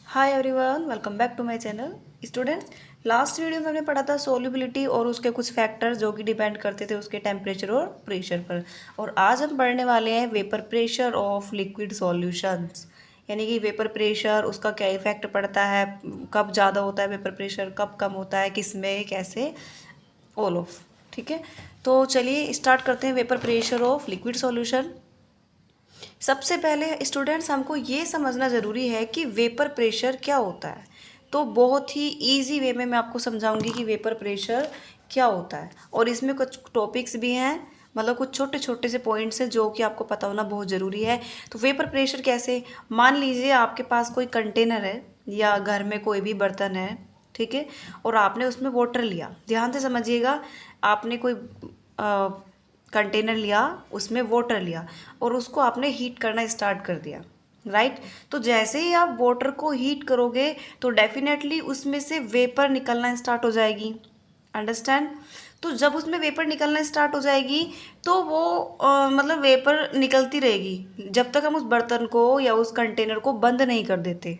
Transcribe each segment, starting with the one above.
Hi everyone, welcome back to my channel. Students, last video में हमने पढ़ा था सोल्युबिलिटी और उसके कुछ फैक्टर्स जो कि डिपेंड करते थे उसके टेम्परेचर और प्रेशर पर। और आज हम पढ़ने वाले हैं vapour pressure of liquid solutions, यानी कि वेपर प्रेशर, उसका क्या इफेक्ट पड़ता है, कब ज़्यादा होता है वेपर प्रेशर, कब कम होता है, किस में, कैसे, ऑल ऑफ। ठीक है, तो चलिए स्टार्ट करते हैं vapour pressure of liquid solution. सबसे पहले स्टूडेंट्स हमको ये समझना ज़रूरी है कि वेपर प्रेशर क्या होता है। तो बहुत ही इजी वे में मैं आपको समझाऊंगी कि वेपर प्रेशर क्या होता है, और इसमें कुछ टॉपिक्स भी हैं, मतलब कुछ छोटे छोटे से पॉइंट्स हैं जो कि आपको पता होना बहुत ज़रूरी है। तो वेपर प्रेशर कैसे, मान लीजिए आपके पास कोई कंटेनर है या घर में कोई भी बर्तन है, ठीक है, और आपने उसमें वाटर लिया। ध्यान से समझिएगा, आपने कोई कंटेनर लिया, उसमें वाटर लिया और उसको आपने हीट करना स्टार्ट कर दिया, राइट। तो जैसे ही आप वाटर को हीट करोगे तो डेफिनेटली उसमें से वेपर निकलना स्टार्ट हो जाएगी। अंडरस्टैंड। तो जब उसमें वेपर निकलना स्टार्ट हो जाएगी तो वो मतलब वेपर निकलती रहेगी जब तक हम उस बर्तन को या उस कंटेनर को बंद नहीं कर देते।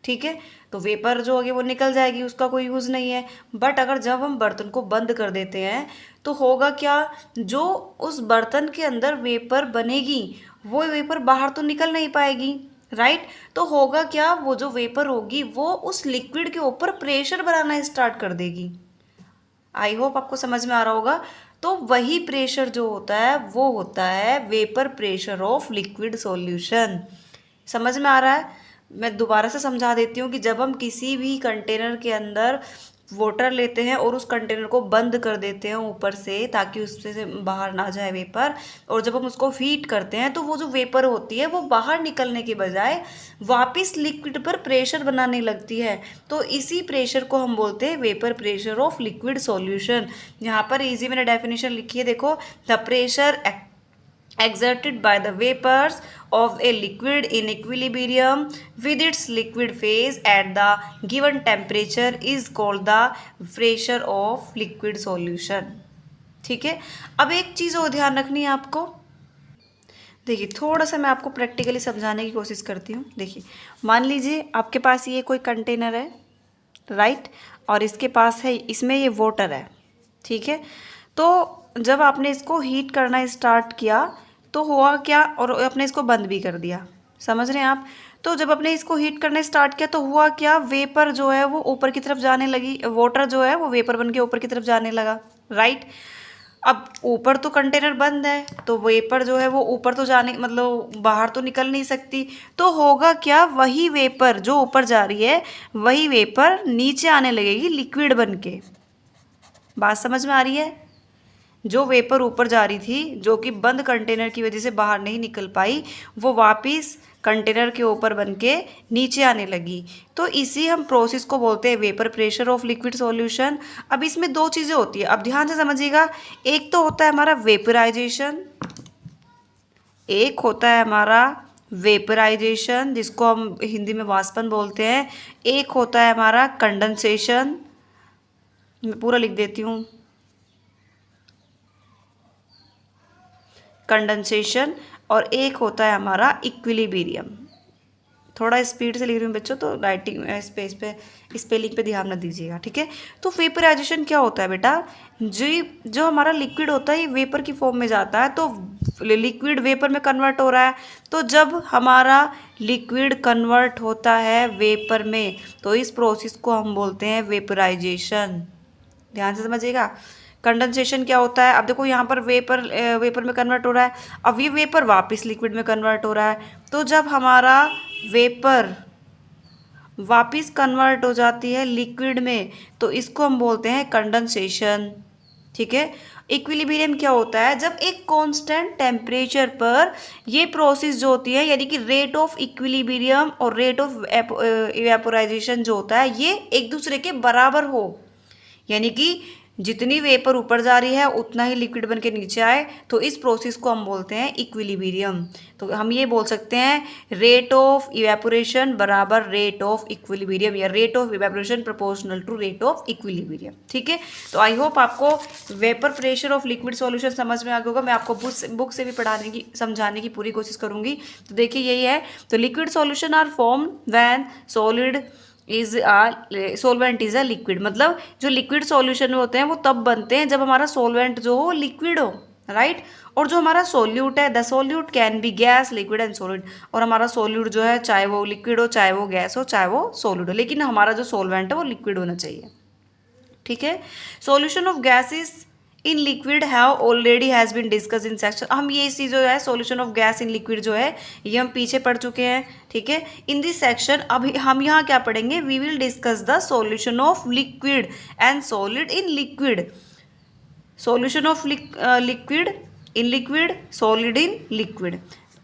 ठीक है, तो वेपर जो होगी वो निकल जाएगी, उसका कोई यूज़ नहीं है। बट अगर जब हम बर्तन को बंद कर देते हैं तो होगा क्या, जो उस बर्तन के अंदर वेपर बनेगी वो वेपर बाहर तो निकल नहीं पाएगी, राइट। तो होगा क्या, वो जो वेपर होगी वो उस लिक्विड के ऊपर प्रेशर बनाना स्टार्ट कर देगी। आई होप आपको समझ में आ रहा होगा। तो वही प्रेशर जो होता है वो होता है vapour pressure of liquid solution. समझ में आ रहा है। मैं दोबारा से समझा देती हूँ कि जब हम किसी भी कंटेनर के अंदर वाटर लेते हैं और उस कंटेनर को बंद कर देते हैं ऊपर से ताकि उससे से बाहर ना जाए वेपर, और जब हम उसको हीट करते हैं तो वो जो वेपर होती है वो बाहर निकलने के बजाय वापस लिक्विड पर प्रेशर बनाने लगती है। तो इसी प्रेशर को हम बोलते हैं vapour pressure of liquid solution. यहाँ पर इजी मैंने डेफिनेशन लिखी है, देखो। The pressure exerted by the vapors of a liquid in equilibrium with its liquid phase at the given temperature is called the pressure of liquid solution। ठीक है, अब एक चीज़ और ध्यान रखनी है आपको। देखिए, थोड़ा सा मैं आपको प्रैक्टिकली समझाने की कोशिश करती हूँ। देखिए, मान लीजिए आपके पास ये कोई कंटेनर है, राइट, और इसके पास है, इसमें ये वाटर है, ठीक है। तो जब आपने इसको हीट करना स्टार्ट किया तो हुआ क्या, और आपने इसको बंद भी कर दिया, समझ रहे हैं आप। तो जब आपने इसको हीट करना स्टार्ट किया तो हुआ क्या, वेपर जो है वो ऊपर की तरफ जाने लगी, वाटर जो है वो वेपर बन के ऊपर की तरफ जाने लगा, राइट। अब ऊपर तो कंटेनर बंद है तो वेपर जो है वो ऊपर तो जाने, मतलब बाहर तो निकल नहीं सकती। तो होगा क्या, वही वेपर जो ऊपर जा रही है वही वेपर नीचे आने लगेगी लिक्विड बन के। बात समझ में आ रही है। जो वेपर ऊपर जा रही थी, जो कि बंद कंटेनर की वजह से बाहर नहीं निकल पाई, वो वापस कंटेनर के ऊपर बन के नीचे आने लगी। तो इसी हम प्रोसेस को बोलते हैं vapour pressure of liquid solution. अब इसमें दो चीज़ें होती है, अब ध्यान से समझिएगा। एक तो होता है हमारा वेपराइजेशन, एक होता है हमारा वेपराइजेशन जिसको हम हिंदी में वाष्पन बोलते हैं। एक होता है हमारा कंडेंसेशन, मैं पूरा लिख देती हूँ, कंडेंसेशन। और एक होता है हमारा इक्विलिब्रियम। थोड़ा स्पीड से लिख रही हूँ बच्चों, तो राइटिंग इस पे स्पेलिंग पे ध्यान न दीजिएगा, ठीक है। तो वेपराइजेशन क्या होता है बेटा, जो हमारा लिक्विड होता है ये वेपर की फॉर्म में जाता है, तो लिक्विड वेपर में कन्वर्ट हो रहा है। तो जब हमारा लिक्विड कन्वर्ट होता है वेपर में तो इस प्रोसेस को हम बोलते हैं वेपराइजेशन। ध्यान से समझिएगा। कंडेंसेशन क्या होता है, अब देखो यहाँ पर वेपर में कन्वर्ट हो रहा है, अब ये वेपर वापस लिक्विड में कन्वर्ट हो रहा है। तो जब हमारा वेपर वापस कन्वर्ट हो जाती है लिक्विड में तो इसको हम बोलते हैं कंडेंसेशन, ठीक है। इक्विलिब्रियम क्या होता है, जब एक कांस्टेंट टेम्परेचर पर ये प्रोसेस जो होती है, यानी कि रेट ऑफ इक्विलिब्रियम और रेट ऑफ इवेपोराइजेशन जो होता है ये एक दूसरे के बराबर हो, यानी कि जितनी वेपर ऊपर जा रही है उतना ही लिक्विड बन के नीचे आए, तो इस प्रोसेस को हम बोलते हैं इक्विलिब्रियम। तो हम ये बोल सकते हैं रेट ऑफ इवेपोरेशन बराबर रेट ऑफ इक्विलिब्रियम, या rate of evaporation proportional to rate of equilibrium. ठीक है, तो आई होप आपको vapour pressure of liquid solution समझ में आ गया होगा। मैं आपको बुक से भी पढ़ाने की समझाने की पूरी कोशिश करूंगी। तो देखिए यही है, तो liquid solution are form when solid is solvent is a liquid, मतलब जो लिक्विड सॉल्यूशन में होते हैं वो तब बनते हैं जब हमारा सोलवेंट जो हो लिक्विड हो, राइट। और जो हमारा सोल्यूट है, the solute can be gas, liquid and solid, और हमारा सोल्यूट जो है चाहे वो लिक्विड हो, चाहे वो गैस हो, चाहे वो सॉलिड हो, लेकिन हमारा जो सोलवेंट है वो लिक्विड होना चाहिए। ठीक है, solution of gases in liquid have already has been discuss in section. हम ये चीज़ जो है solution of gas in liquid जो है ये हम पीछे पढ़ चुके हैं। ठीक है, इन दिस सेक्शन अब हम यहाँ क्या पढ़ेंगे, we will discuss the solution of liquid and solid in liquid, solution of liquid in liquid, solid in liquid.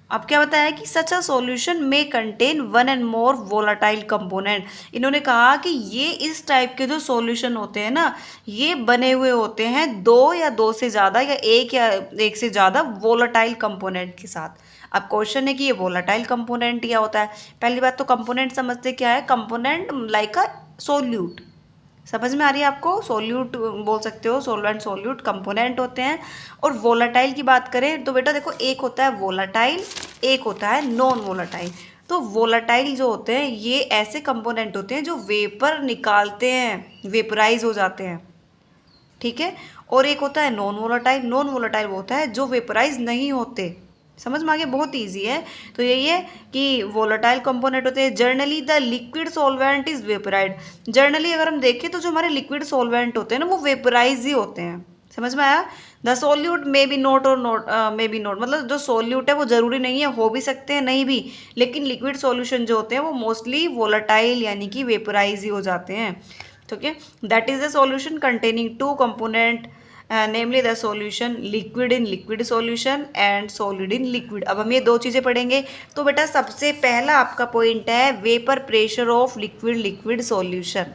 अब क्या बताया कि सच अ सॉल्यूशन में contain one and more volatile component. इन्होंने कहा कि ये इस टाइप के जो सॉल्यूशन होते हैं ना, ये बने हुए होते हैं दो या दो से ज़्यादा या एक से ज़्यादा वोलाटाइल कंपोनेंट के साथ। अब क्वेश्चन है कि ये वोलाटाइल कंपोनेंट क्या होता है। पहली बात तो कंपोनेंट समझते क्या है, कंपोनेंट लाइक अ सोल्यूट, समझ में आ रही है आपको, सोल्यूट बोल सकते हो, सोलवेंट सोल्यूट कंपोनेंट होते हैं। और वोलाटाइल की बात करें तो बेटा देखो, एक होता है वोलाटाइल, एक होता है नॉन वोलाटाइल। तो वोलाटाइल जो होते हैं ये ऐसे कंपोनेंट होते हैं जो वेपर निकालते हैं, वेपराइज हो जाते हैं। ठीक है, और एक होता है नॉन वोलाटाइल, नॉन वोलाटाइल वो होता है जो वेपराइज नहीं होते। समझ में आ गया, बहुत इजी है। तो यही है कि वोलाटाइल कंपोनेंट होते हैं। Generally the liquid solvent is vaporised, generally अगर हम देखें तो जो हमारे लिक्विड सॉल्वेंट होते हैं ना वो वेपराइज ही होते हैं। समझ में आया। The solute may be not और नॉट मे बी नॉट, मतलब जो सोल्यूट है वो जरूरी नहीं है, हो भी सकते हैं नहीं भी, लेकिन लिक्विड सॉल्यूशन जो होते हैं वो मोस्टली वोलाटाइल यानी कि वेपराइज ही हो जाते हैं। ठीक है, that is the solution containing two component namely the solution liquid in liquid solution and solid in liquid. अब हम ये दो चीज़ें पढ़ेंगे। तो बेटा सबसे पहला आपका पॉइंट है vapour pressure of liquid liquid solution.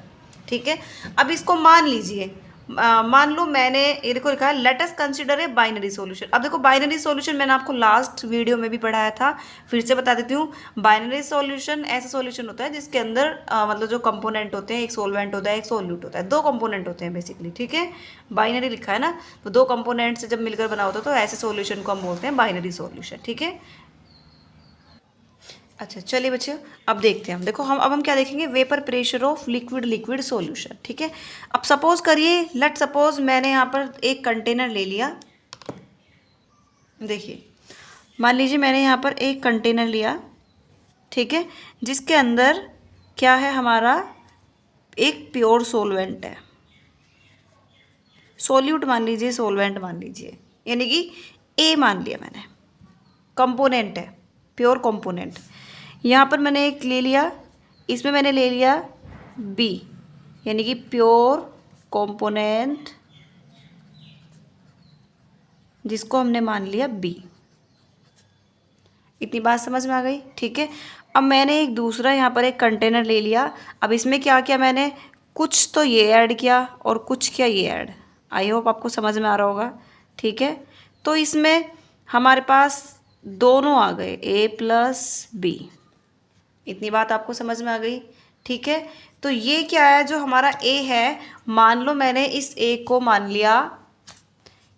ठीक है, अब इसको मान लीजिए, मान लो मैंने ये देखो लिखा है let us consider a binary solution. अब देखो बाइनरी सॉल्यूशन मैंने आपको लास्ट वीडियो में भी पढ़ाया था, फिर से बता देती हूँ। बाइनरी सॉल्यूशन ऐसा सॉल्यूशन होता है जिसके अंदर मतलब जो कंपोनेंट होते हैं, एक सोलवेंट होता है, एक सोल्यूट होता है, दो कंपोनेंट होते हैं बेसिकली। ठीक है, बाइनरी लिखा है ना, तो दो कंपोनेंट से जब मिलकर बना होता है तो ऐसे सॉल्यूशन को हम बोलते हैं बाइनरी सॉल्यूशन। ठीक है, अच्छा चलिए बच्चों अब देखते हैं हम, देखो हम क्या देखेंगे, vapour pressure of liquid liquid solution. ठीक है, अब सपोज करिए, लेट सपोज मैंने यहाँ पर एक कंटेनर ले लिया। देखिए मान लीजिए मैंने यहाँ पर एक कंटेनर लिया, ठीक है, जिसके अंदर क्या है, हमारा एक प्योर सोलवेंट है, सोल्यूट मान लीजिए, सोलवेंट मान लीजिए, यानी कि ए मान लिया मैंने, कंपोनेंट है, प्योर कंपोनेंट। यहाँ पर मैंने एक ले लिया, इसमें मैंने ले लिया बी, यानी कि प्योर कंपोनेंट, जिसको हमने मान लिया बी। इतनी बात समझ में आ गई। ठीक है, अब मैंने एक दूसरा यहाँ पर एक कंटेनर ले लिया। अब इसमें क्या किया मैंने, कुछ तो ये ऐड किया और कुछ किया ये ऐड। आई होप आपको समझ में आ रहा होगा। ठीक है, तो इसमें हमारे पास दोनों आ गए, ए प्लस बी। इतनी बात आपको समझ में आ गई। ठीक है, तो ये क्या है, जो हमारा ए है, मान लो मैंने इस ए को मान लिया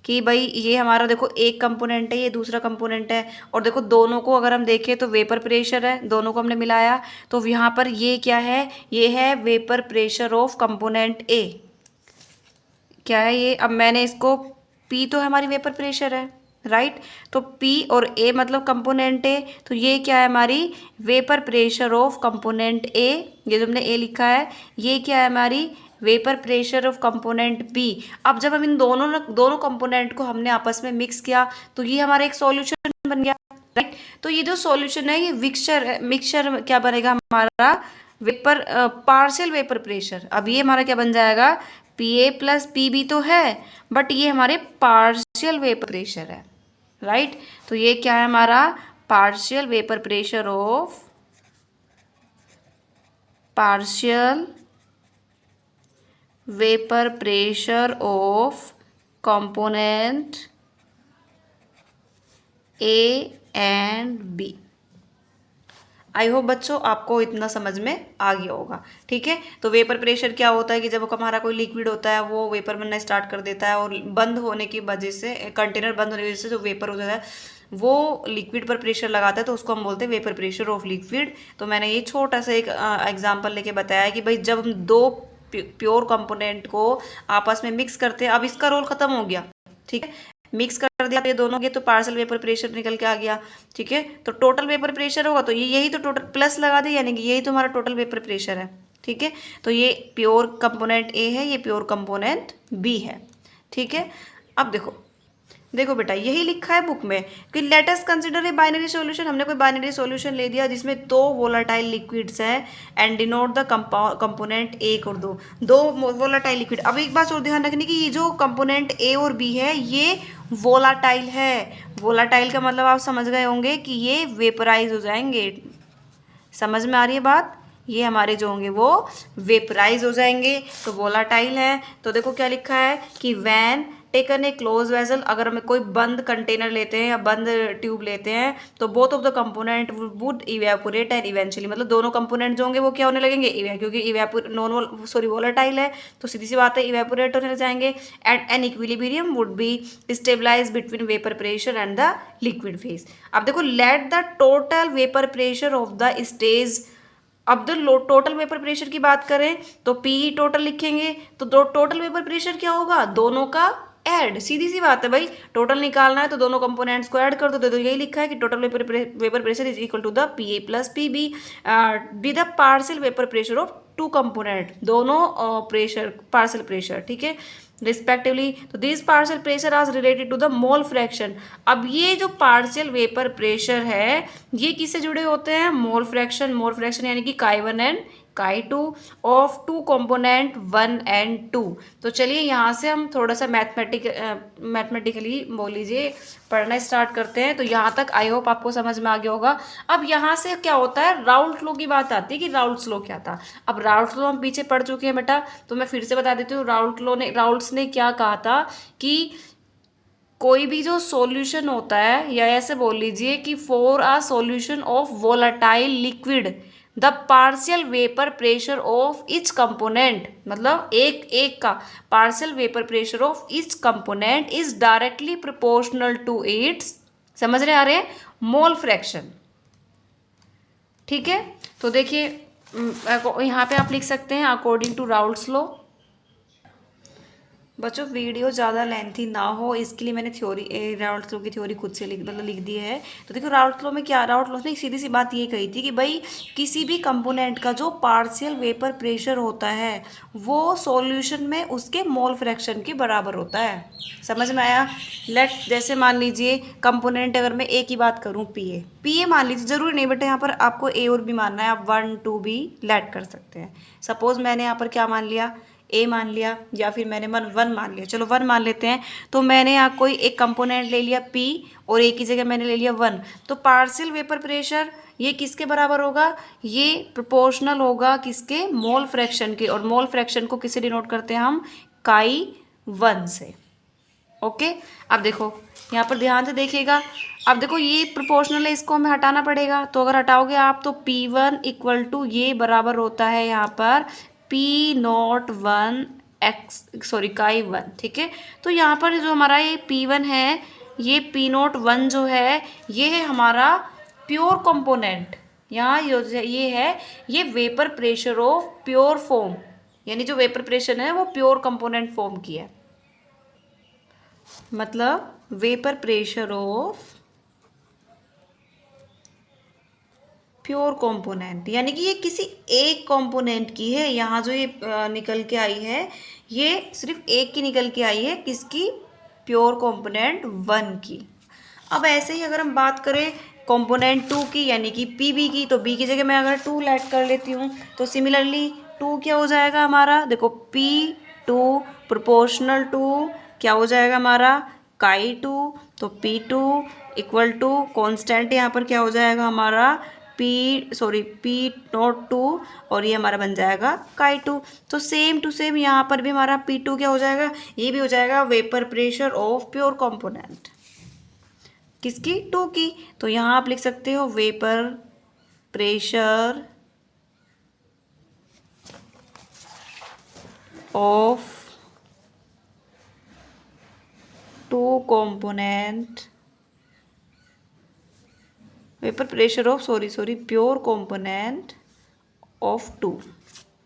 कि भाई ये हमारा देखो एक कंपोनेंट है, ये दूसरा कंपोनेंट है, और देखो दोनों को अगर हम देखें तो वेपर प्रेशर है, दोनों को हमने मिलाया, तो यहाँ पर ये क्या है, ये है वेपर प्रेशर ऑफ कंपोनेंट ए। क्या है ये, अब मैंने इसको, पी तो हमारी वेपर प्रेशर है, राइट, तो P और A मतलब कंपोनेंट A, तो ये क्या है, हमारी vapour pressure of component A। ये जो हमने A लिखा है, ये क्या है, हमारी vapour pressure of component B। अब जब हम इन दोनों कंपोनेंट को हमने आपस में मिक्स किया तो ये हमारा एक सॉल्यूशन बन गया, राइट। तो ये जो सॉल्यूशन है ये मिक्सचर क्या बनेगा, हमारा वेपर पार्शियल वेपर प्रेशर। अब ये हमारा क्या बन जाएगा, PA प्लस PB तो है, बट ये हमारे पार्शियल वेपर प्रेशर है, राइट। तो ये क्या है, हमारा partial vapour pressure of, partial vapour pressure of component A and B. I hope बच्चों आपको इतना समझ में आ गया होगा। ठीक है, तो वेपर प्रेशर क्या होता है कि जब हमारा कोई लिक्विड होता है वो वेपर बनना स्टार्ट कर देता है, और बंद होने की वजह से, कंटेनर बंद होने की वजह से जो वेपर हो जाता है वो लिक्विड पर प्रेशर लगाता है, तो उसको हम बोलते हैं वेपर प्रेशर ऑफ लिक्विड। तो मैंने ये छोटा सा एक एग्जाम्पल लेके बताया कि भाई जब हम दो प्योर कंपोनेंट को आपस में मिक्स करते हैं, अब इसका रोल खत्म हो गया। ठीक है, मिक्स कर दिया ये दोनों के, तो पार्शियल वेपर प्रेशर निकल के आ गया। ठीक है, तो टोटल वेपर प्रेशर होगा तो ये यही तो टोटल प्लस लगा दे, यानी कि यही तो हमारा टोटल वेपर प्रेशर है। ठीक है, तो ये प्योर कंपोनेंट ए है, ये प्योर कंपोनेंट बी है। ठीक है, अब देखो देखो बेटा यही लिखा है बुक में कि let us consider a binary solution. हमने कोई बाइनरी सॉल्यूशन ले दिया जिसमें दो वोलाटाइल लिक्विड्स हैं एंड डिनोट द कंपोनेंट ए और दो वोलाटाइल लिक्विड। अब एक बात और ध्यान रखने की, ये जो कंपोनेंट ए और बी है ये वोलाटाइल है। वोलाटाइल का मतलब आप समझ गए होंगे कि ये वेपराइज हो जाएंगे। समझ में आ रही है बात? ये हमारे जो होंगे वो वेपराइज हो जाएंगे, तो वोलाटाइल है। तो देखो क्या लिखा है कि when taken a close vessel, अगर हमें कोई बंद कंटेनर लेते हैं या बंद ट्यूब लेते हैं तो both of the component would evaporate and eventually, मतलब दोनों कंपोनेंट जो होंगे वो क्या होने लगेंगे, क्योंकि वोलेटाइल है तो सीधी सी बात है इवेपोरेट होने लग जाएंगे। At an equilibrium would be stabilize between vapour pressure and the liquid phase. अब देखो let the total vapour pressure of the stage, अब द टोटल वेपर प्रेशर की बात करें तो पी टोटल लिखेंगे, तो टोटल वेपर प्रेशर क्या होगा, दोनों का ऐड। सीधी सी बात है भाई, टोटल निकालना है तो दोनों कंपोनेंट्स को ऐड कर दो। तो यही लिखा है कि total vapour pressure is equal to the P A plus P B be the partial vapour pressure of two component, दोनों प्रेशर पार्शियल प्रेशर। ठीक है, रिस्पेक्टिवली। तो this partial pressure are related to the mole fraction. अब ये जो partial vapour pressure है ये किससे जुड़े होते हैं, मोल फ्रैक्शन। मोल फ्रैक्शन यानी कि काई 1 एंड काई 2 ऑफ टू कंपोनेंट 1 एंड 2। तो चलिए यहाँ से हम थोड़ा सा मैथमेटिकली बोल लीजिए पढ़ना स्टार्ट करते हैं। तो यहाँ तक आई होप आपको समझ में आ गया होगा। अब यहाँ से क्या होता है, राउल्ट लॉ की बात आती है कि राउल्ट्स लॉ क्या था। अब राउल्ट्स लॉ हम पीछे पढ़ चुके हैं बेटा, तो मैं फिर से बता देती हूँ। राउल्ट्स ने क्या कहा था कि कोई भी जो सॉल्यूशन होता है, या ऐसे बोल लीजिए कि for a solution of volatile liquid the partial vapour pressure of each component, मतलब एक एक का partial vapour pressure of each component is directly proportional to its, समझ रहे आ रहे हैं, मोल फ्रैक्शन। ठीक है, तो देखिए यहाँ पे आप लिख सकते हैं अकॉर्डिंग टू राउल्ट्स लॉ। बच्चों वीडियो ज़्यादा लेंथी ना हो इसके लिए मैंने राउल्ट्स लॉ की थ्योरी खुद से लिख दी है। तो देखो राउल्ट्स लॉ में क्या, राउल्ट्स लॉ ने सीधी सी बात ये कही थी कि भाई किसी भी कंपोनेंट का जो पार्शियल वेपर प्रेशर होता है वो सॉल्यूशन में उसके मोल फ्रैक्शन के बराबर होता है। समझ में आया? जैसे मान लीजिए कंपोनेंट अगर मैं ए की बात करूँ, पी ए मान लीजिए, जरूरी नहीं बेटा यहाँ पर आपको ए और बी मानना है, आप 1 2 भी लेट कर सकते हैं। सपोज मैंने यहाँ पर क्या मान लिया, ए मान लिया, या फिर मैंने 1 मान लिया, चलो 1 मान लेते हैं। तो मैंने यहाँ कोई एक कंपोनेंट ले लिया पी और ए की जगह मैंने ले लिया 1, तो पार्शियल वेपर प्रेशर ये किसके बराबर होगा, ये प्रोपोर्शनल होगा किसके, मोल फ्रैक्शन के। और मोल फ्रैक्शन को किससे डिनोट करते हैं हम, काई 1 से। ओके, अब देखो यहाँ पर ध्यान से देखिएगा। अब देखो ये प्रोपोर्शनल है, इसको हमें हटाना पड़ेगा, तो अगर हटाओगे आप तो P1 इक्वल टू ये बराबर होता है यहाँ पर P01 काई 1। ठीक है, तो यहाँ पर जो हमारा ये P1 है, ये P01 जो है ये है हमारा प्योर कंपोनेंट। यहाँ ये है, ये vapour pressure of pure form, यानी जो वेपर प्रेशर है वो प्योर कंपोनेंट फॉर्म की है, मतलब vapour pressure of pure component, यानी कि ये किसी एक कंपोनेंट की है। यहाँ जो ये निकल के आई है ये सिर्फ एक की निकल के आई है, किसकी, प्योर कंपोनेंट 1 की। अब ऐसे ही अगर हम बात करें कंपोनेंट 2 की, यानी कि पीबी की, तो बी की जगह मैं अगर 2 ऐड कर लेती हूँ तो सिमिलरली 2 क्या हो जाएगा हमारा, देखो P2 प्रोपोर्शनल टू क्या हो जाएगा हमारा, काई 2, तो P2 इक्वल टू कॉन्स्टेंट यहाँ पर क्या हो जाएगा हमारा पी नॉट टू, और ये हमारा बन जाएगा काई टू। तो सेम टू सेम यहाँ पर भी हमारा P2 क्या हो जाएगा, ये भी हो जाएगा vapour pressure of pure component, किसकी, 2 की। तो यहाँ आप लिख सकते हो vapour pressure of 2 component, vapour pressure of pure component of 2।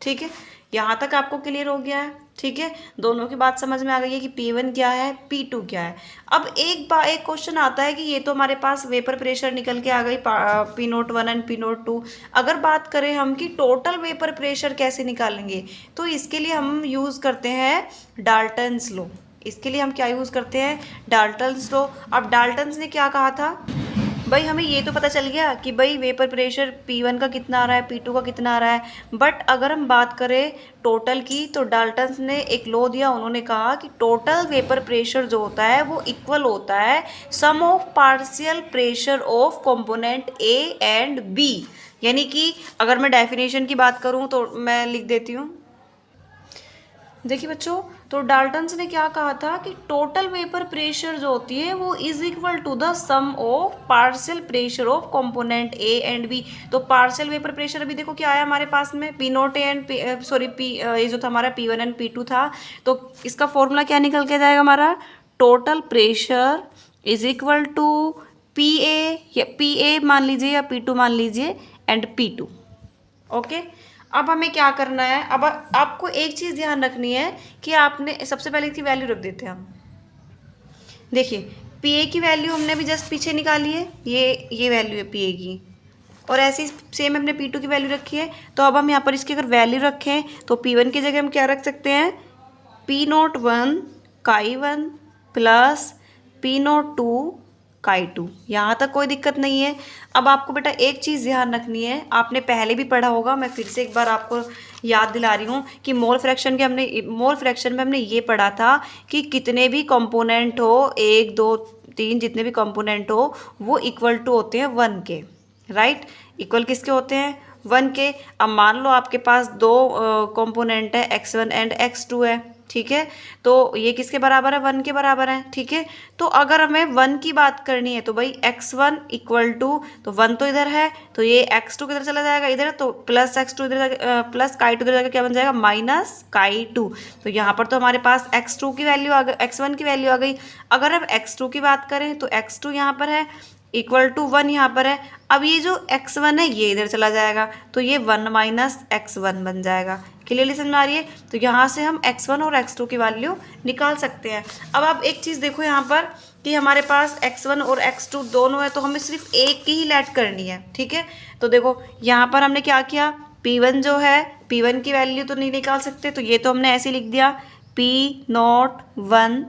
ठीक है, यहाँ तक आपको क्लियर हो गया है। ठीक है, दोनों की बात समझ में आ गई है कि P1 क्या है, P2 क्या है। अब एक क्वेश्चन आता है कि ये तो हमारे पास वेपर प्रेशर निकल के आ गई P01 एंड P02। अगर बात करें हम कि टोटल वेपर प्रेशर कैसे निकालेंगे, तो इसके लिए हम यूज़ करते हैं डाल्टन्स लॉ। इसके लिए हम क्या यूज़ करते हैं, डाल्टन्स लॉ। अब डाल्टन्स ने क्या कहा था भाई, हमें ये तो पता चल गया कि भाई वेपर प्रेशर P1 का कितना आ रहा है, P2 का कितना आ रहा है, बट अगर हम बात करें टोटल की, तो डाल्टन्स ने एक लॉ दिया। उन्होंने कहा कि टोटल वेपर प्रेशर जो होता है वो इक्वल होता है sum of partial pressure of component A and B। यानी कि अगर मैं डेफिनेशन की बात करूँ तो मैं लिख देती हूँ। देखिए बच्चों, तो डाल्टन्स ने क्या कहा था कि टोटल वेपर प्रेशर जो होती है वो is equal to the sum of partial pressure of component A and B। तो पार्शियल वेपर प्रेशर अभी देखो क्या आया हमारे पास में, P0 एंड ये जो था हमारा P1 एंड P2 था। तो इसका फॉर्मूला क्या निकल के जाएगा हमारा, total pressure is equal to PA या PA मान लीजिए या P2 मान लीजिए एंड P2। ओके, अब हमें क्या करना है, अब आपको एक चीज़ ध्यान रखनी है कि आपने सबसे पहले इसकी वैल्यू रख देते हैं हम। देखिए PA की वैल्यू हमने भी जस्ट पीछे निकाली है, ये वैल्यू है PA की, और ऐसी सेम हमने P2 की वैल्यू रखी है। तो अब हम यहाँ पर इसकी अगर वैल्यू रखें तो P1 की जगह हम क्या रख सकते हैं, P01 काई 1 प्लस P02 काई 2। यहाँ तक कोई दिक्कत नहीं है। अब आपको बेटा एक चीज़ ध्यान रखनी है, आपने पहले भी पढ़ा होगा, मैं फिर से एक बार आपको याद दिला रही हूँ कि मोल फ्रैक्शन में हमने ये पढ़ा था कि कितने भी कंपोनेंट हो, 1 2 3 जितने भी कंपोनेंट हो वो इक्वल टू होते हैं 1 के, राइट। इक्वल किसके होते हैं, 1 के। अब मान लो आपके पास 2 कंपोनेंट है, x1 एंड x2 है, ठीक है। तो ये किसके बराबर है, 1 के बराबर है, ठीक है। तो अगर हमें 1 की बात करनी है तो भाई x1 इक्वल टू, तो 1 तो इधर है, तो ये x2 किधर चला जाएगा, इधर, तो प्लस x2 इधर, प्लस काई 2 इधर जाकर क्या बन जाएगा, माइनस काई 2। तो यहाँ पर तो हमारे पास x2 की वैल्यू आ गई, x1 की वैल्यू आ गई। अगर अब x2 की बात करें तो x2 यहाँ पर है इक्वल टू 1 यहाँ पर है। अब ये जो x1 है ये इधर चला जाएगा, तो ये 1 माइनस x1 बन जाएगा। क्लियरली समझ में आ रही है। तो यहाँ से हम x1 और x2 की वैल्यू निकाल सकते हैं। अब आप एक चीज़ देखो यहाँ पर कि हमारे पास x1 और x2 दोनों है, तो हमें सिर्फ एक की ही लेट करनी है, ठीक है। तो देखो यहाँ पर हमने क्या किया, P1 जो है, P1 की वैल्यू तो नहीं निकाल सकते, तो ये तो हमने ऐसे लिख दिया P01,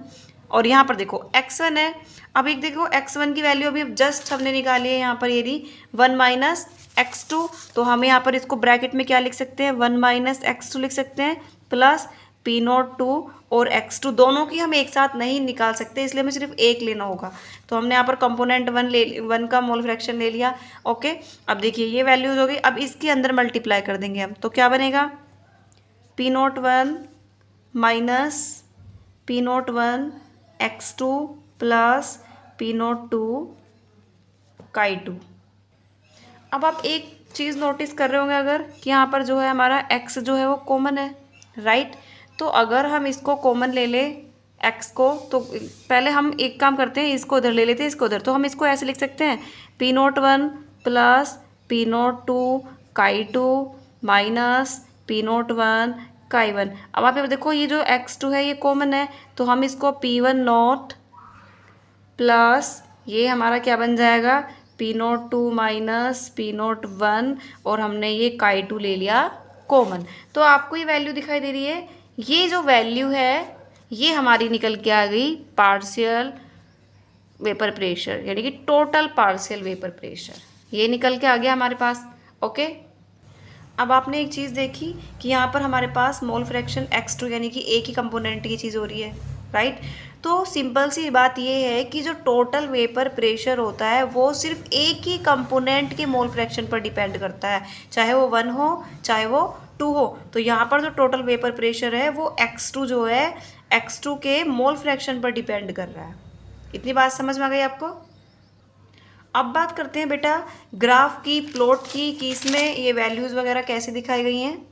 और यहाँ पर देखो x1 है। अब एक देखो x1 की वैल्यू अभी जस्ट हमने निकाली है, यहाँ पर ये रही 1 माइनस x2। तो हम यहाँ पर इसको ब्रैकेट में क्या लिख सकते हैं, 1 माइनस x2 लिख सकते हैं, प्लस P02 और x2 दोनों की हम एक साथ नहीं निकाल सकते, इसलिए हमें सिर्फ एक लेना होगा। तो हमने यहाँ पर कंपोनेंट 1 का मोल फ्रैक्शन ले लिया। ओके, अब देखिए ये वैल्यूज हो गई। अब इसके अंदर मल्टीप्लाई कर देंगे हम, तो क्या बनेगा, P01 minus P01 x2 plus P02 काई 2। अब आप एक चीज़ नोटिस कर रहे होंगे अगर कि यहाँ पर जो है हमारा x जो है वो कॉमन है, राइट। तो अगर हम इसको कॉमन ले लें x को, तो पहले हम एक काम करते हैं, इसको उधर ले लेते हैं, इसको उधर। तो हम इसको ऐसे लिख सकते हैं P01 प्लस P02 काई 2 माइनस P01 काई 1। अब आप देखो ये जो x2 है ये कॉमन है, तो हम इसको P1 नॉट प्लस ये हमारा क्या बन जाएगा, P02 माइनस P01, और हमने ये काई 2 ले लिया कॉमन। तो आपको ये वैल्यू दिखाई दे रही है, ये जो वैल्यू है ये हमारी निकल के आ गई पार्शियल वेपर प्रेशर, यानी कि टोटल पार्शियल वेपर प्रेशर, ये निकल के आ गया हमारे पास। ओके, अब आपने एक चीज़ देखी कि यहाँ पर हमारे पास मोल फ्रैक्शन x2 यानी कि एक ही कंपोनेंट की चीज़ हो रही है, राइट। तो सिंपल सी बात ये है कि जो टोटल वेपर प्रेशर होता है वो सिर्फ एक ही कंपोनेंट के मोल फ्रैक्शन पर डिपेंड करता है, चाहे वो 1 हो चाहे वो 2 हो। तो यहाँ पर जो टोटल वेपर प्रेशर है वो x2 जो है x2 के मोल फ्रैक्शन पर डिपेंड कर रहा है। इतनी बात समझ में आ गई आपको? अब बात करते हैं बेटा ग्राफ की, प्लॉट की, कि इसमें ये वैल्यूज़ वगैरह कैसे दिखाई गई हैं।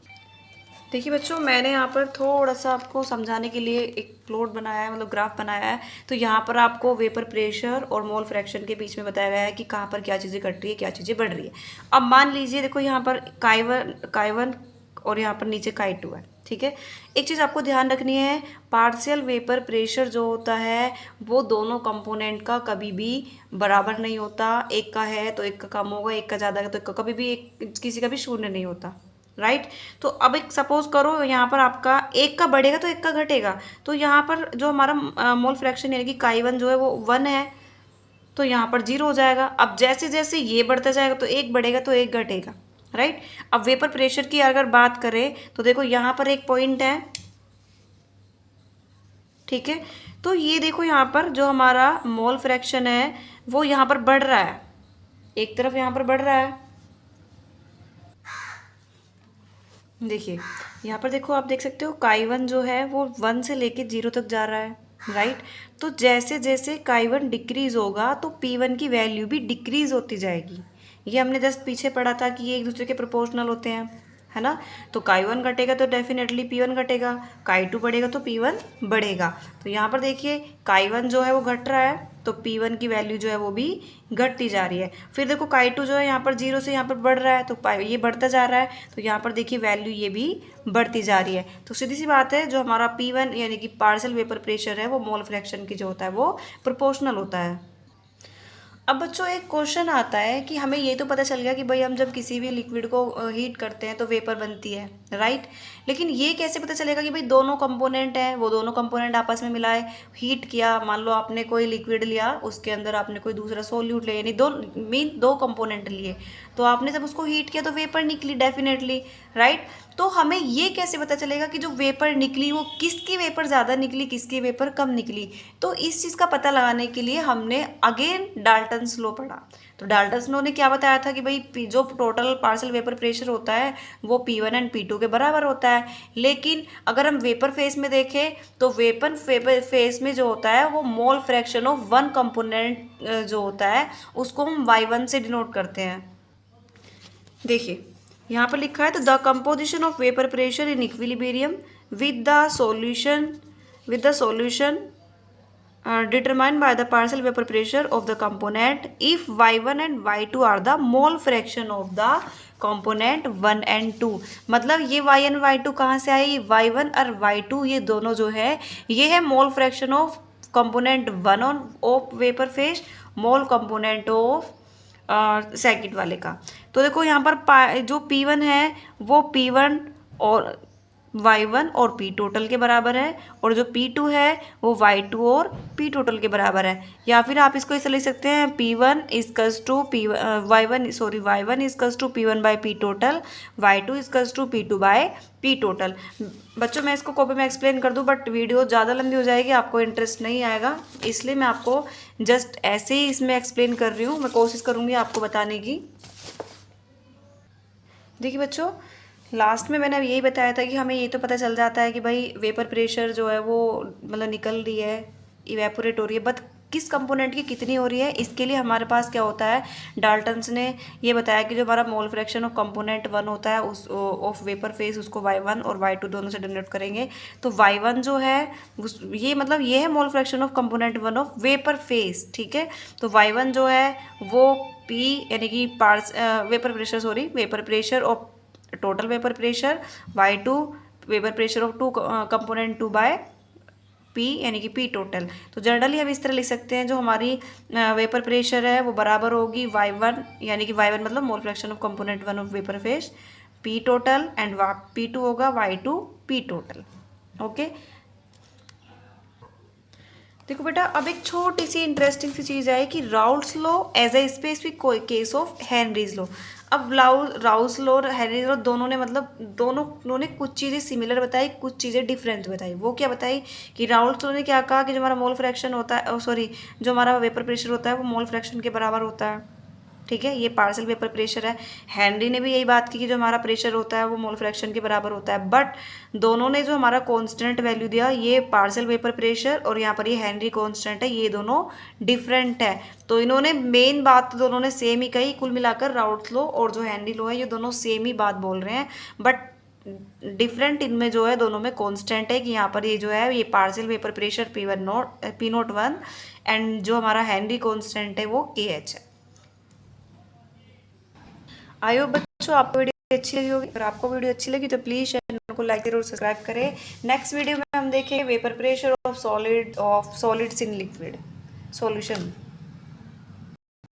देखिए बच्चों, मैंने यहाँ पर थोड़ा सा आपको समझाने के लिए एक प्लॉट बनाया है, मतलब ग्राफ बनाया है। तो यहाँ पर आपको वेपर प्रेशर और मोल फ्रैक्शन के बीच में बताया गया है कि कहाँ पर क्या चीज़ें घट रही है, क्या चीज़ें बढ़ रही है। अब मान लीजिए, देखो यहाँ पर काई 1 और यहाँ पर नीचे काई 2 है, ठीक है। एक चीज़ आपको ध्यान रखनी है, पार्शियल वेपर प्रेशर जो होता है वो दोनों कंपोनेंट का कभी भी बराबर नहीं होता। एक का है तो एक का कम होगा, एक का ज़्यादा है तो एक का कभी भी किसी का भी शून्य नहीं होता, राइट। तो अब एक सपोज करो यहाँ पर आपका एक का बढ़ेगा तो एक का घटेगा। तो यहाँ पर जो हमारा मोल फ्रैक्शन यानी कि काई 1 जो है वो 1 है, तो यहाँ पर 0 हो जाएगा। अब जैसे जैसे ये बढ़ता जाएगा तो एक बढ़ेगा तो एक घटेगा, राइट। अब वेपर प्रेशर की अगर बात करें तो देखो यहाँ पर एक पॉइंट है, ठीक है। तो ये देखो यहाँ पर जो हमारा मोल फ्रैक्शन है वो यहाँ पर बढ़ रहा है, एक तरफ यहाँ पर बढ़ रहा है। देखिए यहाँ पर देखो, आप देख सकते हो काई 1 जो है वो 1 से लेके 0 तक जा रहा है, राइट। तो जैसे जैसे काई 1 डिक्रीज होगा तो P1 की वैल्यू भी डिक्रीज होती जाएगी। ये हमने जस्ट पीछे पढ़ा था कि ये एक दूसरे के प्रोपोर्शनल होते हैं, है ना। तो काई 1 घटेगा तो डेफिनेटली P1 घटेगा, काई 2 बढ़ेगा तो P1 बढ़ेगा। तो यहाँ पर देखिए काई 1 जो है वो घट रहा है तो P1 की वैल्यू जो है वो भी घटती जा रही है। फिर देखो काई 2 जो है यहाँ पर 0 से यहाँ पर बढ़ रहा है तो ये बढ़ता जा रहा है, तो यहाँ पर देखिए वैल्यू ये भी बढ़ती जा रही है। तो सीधी सी बात है, जो हमारा P1 यानी कि पार्शियल वेपर प्रेशर है वो मोल फ्रैक्शन की जो होता है वो प्रोपोर्शनल होता है। अब बच्चों एक क्वेश्चन आता है कि हमें ये तो पता चल गया कि भाई हम जब किसी भी लिक्विड को हीट करते हैं तो वेपर बनती है, राइट। लेकिन ये कैसे पता चलेगा कि भाई दोनों कंपोनेंट हैं, वो दोनों कंपोनेंट आपस में मिलाए, हीट किया, मान लो आपने कोई लिक्विड लिया, उसके अंदर आपने कोई दूसरा सोल्यूट लिया, यानी दो कंपोनेंट लिए, तो आपने जब उसको हीट किया तो वेपर निकली डेफिनेटली, राइट। तो हमें ये कैसे पता चलेगा कि जो वेपर निकली वो किसकी वेपर ज़्यादा निकली, किसकी वेपर कम निकली। तो इस चीज़ का पता लगाने के लिए हमने अगेन डाल्टन्स लॉ पढ़ा। तो डाल्टन्स लॉ ने क्या बताया था कि भाई जो टोटल पार्शियल वेपर प्रेशर होता है वो P1 एंड P2 के बराबर होता है। लेकिन अगर हम वेपर फेस में देखें तो वेपर फेस में जो होता है वो mole fraction of one component जो होता है उसको हम Y1 से डिनोट करते हैं। देखिए यहाँ पर लिखा है, तो the composition of vapour pressure in equilibrium with the solution determined by the partial vapor pressure of the component if y1 and y2 are the mole fraction of the component 1 and 2। मतलब ये y1 y2 कहाँ से आई, y1 और y2 ये दोनों जो है ये है mole fraction of component 1 of vapour phase, mole component of second वाले का। तो देखो यहाँ पर जो P1 है वो P1 और y1 और P टोटल के बराबर है, और जो P2 है वो y2 और P टोटल के बराबर है। या फिर आप इसको ऐसे लिख सकते हैं y1 equals to P1 by P total, y2 equals to P2 by P total. बच्चों मैं इसको कॉपी में एक्सप्लेन कर दूं बट वीडियो ज़्यादा लंबी हो जाएगी, आपको इंटरेस्ट नहीं आएगा, इसलिए मैं आपको जस्ट ऐसे ही इसमें एक्सप्लेन कर रही हूँ। मैं कोशिश करूँगी आपको बताने की। देखिए बच्चों, लास्ट में मैंने अब यही बताया था कि हमें ये तो पता चल जाता है कि भाई वेपर प्रेशर जो है वो मतलब निकल रही है, इवेपोरेट हो रही है, बट किस कंपोनेंट की कितनी हो रही है इसके लिए हमारे पास क्या होता है, डाल्टन्स ने ये बताया कि जो हमारा मोल फ्रैक्शन ऑफ कंपोनेंट 1 होता है उस ऑफ वेपर फेज उसको y1 और y2 दोनों से डिनोट करेंगे। तो y1 जो है ये मतलब ये है mole fraction of component 1 of vapour phase, ठीक है। तो y1 जो है वो P यानी कि vapour pressure of total vapour pressure, y2 vapour pressure of two component 2 by P यानी कि P टोटल। तो जनरली हम इस तरह लिख सकते हैं, जो हमारी वेपर प्रेशर है वो बराबर होगी y1 यानी कि y1 मतलब mole fraction of component 1 of vapour phase P total, and P2 होगा y2 P टोटल। ओके देखो बेटा, अब एक छोटी सी इंटरेस्टिंग सी चीज़ है कि Raoult's law as a specific case of Henry's law. अब राउस लो और हेनरी लो दोनों ने मतलब दोनों ने कुछ चीज़ें सिमिलर बताई, कुछ चीज़ें डिफरेंट बताई। वो क्या बताई कि राउस लो ने क्या कहा कि जो हमारा मोल फ्रैक्शन होता है, सॉरी, जो हमारा वेपर प्रेशर होता है वो मोल फ्रैक्शन के बराबर होता है। ठीक है, ये पार्शियल वेपर प्रेशर है। हेनरी ने भी यही बात की कि जो हमारा प्रेशर होता है वो मोल फ्रैक्शन के बराबर होता है। बट दोनों ने जो हमारा कांस्टेंट वैल्यू दिया, ये पार्शियल वेपर प्रेशर और यहाँ पर ये हेनरी कांस्टेंट है, ये दोनों डिफरेंट है। तो इन्होंने मेन बात तो दोनों ने सेम ही कही। कुल मिलाकर राउथ लो और जो हेनरी लो है ये दोनों सेम ही बात बोल रहे हैं, बट डिफरेंट इनमें जो है दोनों में कांस्टेंट है कि यहाँ पर ये जो है ये partial vapour pressure P01 and जो हमारा हेनरी कांस्टेंट है वो KH है। आई होप बच्चों आपको वीडियो अच्छी लगी होगी। अगर आपको वीडियो अच्छी लगी तो प्लीज़ चैनल को लाइक जरूर सब्सक्राइब करें। नेक्स्ट वीडियो में हम देखेंगे vapour pressure of solids in liquid solution.